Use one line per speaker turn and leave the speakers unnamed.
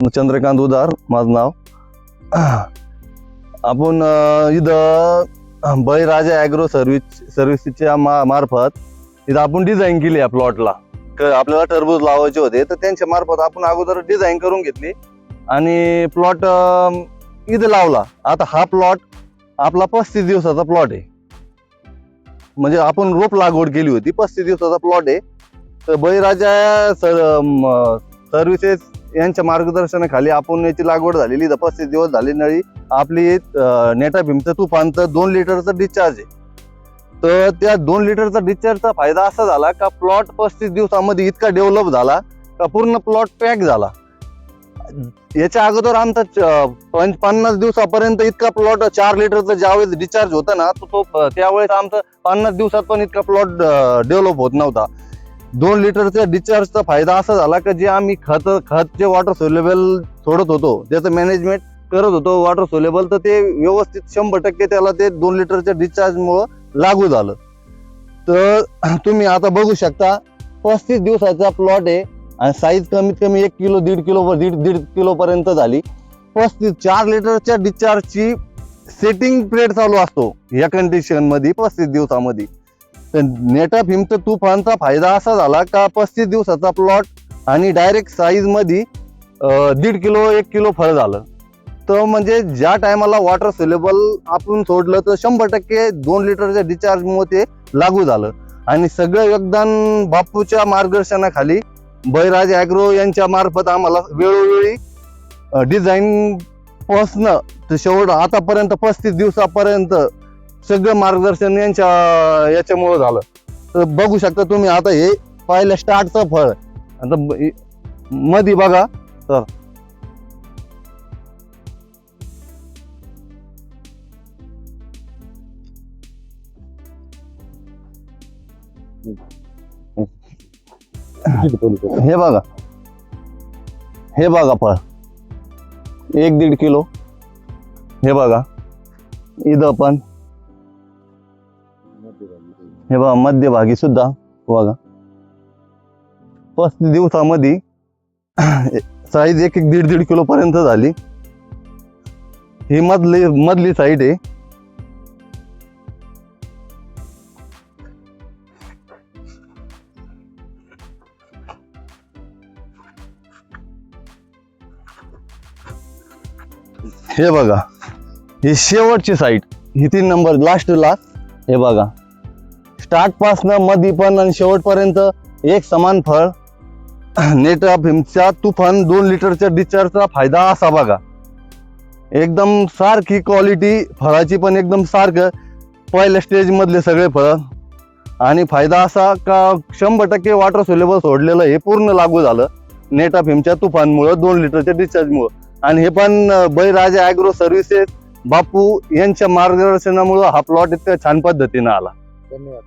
चंद्रकांत उदार माझं नाव. आपण इथं बळीराजा ॲग्रो सर्व्हिसच्या मार्फत इथं आपण डिझाईन केली या प्लॉटला. आपल्याला टरबूज लावायचे होते तर त्यांच्या मार्फत आपण अगोदर डिझाईन करून घेतली आणि प्लॉट इथं लावला. आता हा प्लॉट आपला 35 दिवसाचा प्लॉट आहे. म्हणजे आपण रोप लागवड केली होती, 35 दिवसाचा प्लॉट आहे. तर बळीराजा सर्व्हिसेस यांच्या मार्गदर्शनाखाली आपण याची लागवड झालेली. 35 दिवस झाली. नळी आपली नेटाभिमचं तुफानचं 2 लिटरचं डिस्चार्ज आहे. तर त्या 2 लिटरचा डिस्चार्जचा फायदा असा झाला का प्लॉट 35 दिवसामध्ये इतका डेव्हलप झाला का पूर्ण प्लॉट पॅक झाला. याच्या अगोदर आमचा 50 दिवसापर्यंत इतका प्लॉट 4 लिटरचा ज्यावेळेस डिस्चार्ज होता ना तो त्यावेळेस आमचा 50 दिवसात पण इतका प्लॉट डेव्हलप होत नव्हता. 2 लिटरच्या डिस्चार्जचा फायदा असा झाला की जे आम्ही खत जे वॉटर सोल्युबल सोडत होतो त्याचं मॅनेजमेंट करत होतो वॉटर सोल्युबल, तर ते व्यवस्थित 100% त्याला ते 2 लिटरच्या डिस्चार्जमुळं लागू झालं. तर तुम्ही आता बघू शकता 35 दिवसाचा प्लॉट आहे आणि साईज कमीत कमी 1 किलो 1.5 किलो पर्यंत झाली. 4 लिटरच्या डिस्चार्जची सेटिंग पिरियड चालू असतो या कंडिशन मध्ये 35 दिवसामध्ये. तर नेटाभिमचं तुफानचा फायदा असा झाला का 35 दिवसाचा प्लॉट आणि डायरेक्ट साईज मध्ये 1.5 किलो 1 किलो फळ झालं. तर म्हणजे ज्या टायमाला वॉटर सोल्युबल आपण सोडलं तर 100% 2 लिटरच्या डिस्चार्जमुळे ते लागू झालं. आणि सगळं योगदान बापूच्या मार्गदर्शनाखाली बळीराजा ॲग्रो यांच्या मार्फत आम्हाला वेळोवेळी डिझाईन पोहोचणं तर शेवट आतापर्यंत 35 दिवसापर्यंत सगळं मार्गदर्शन याच्यामुळे झालं. तर बघू शकता तुम्ही आता हे पहिलं स्टार्टचं फळ. आता मध्ये बघा तर हे बघा फळ 1.5 किलो. हे बघा इथं पण हे बघा मध्यभागी सुद्धा बघा 35 दिवसामध्ये साईज 1.5 किलो पर्यंत झाली. ही मधली साईड आहे. हे बघा ही शेवटची साईड, ही 3 नंबर लास्टला. हे बघा स्टार्ट पासनं मध्ये पण आणि शेवटपर्यंत एक समान फळ. नेटाभिमच्या तुफान 2 लिटरच्या डिस्चार्जचा फायदा असा बघा. एकदम सारखी क्वालिटी फळाची पण एकदम सारखं पहिल्या स्टेज मधले सगळे फळ. आणि फायदा असा का 100% वॉटर सोल्युबल सोडलेलं हे पूर्ण लागू झालं नेटाभिमच्या तुफानमुळे 2 लिटरच्या डिस्चार्जमुळे. आणि हे पण बळीराजा ॲग्रो सर्व्हिसेस बापू यांच्या मार्गदर्शनामुळे हा प्लॉट इतक्या छान पद्धतीने आला.
धन्यवाद.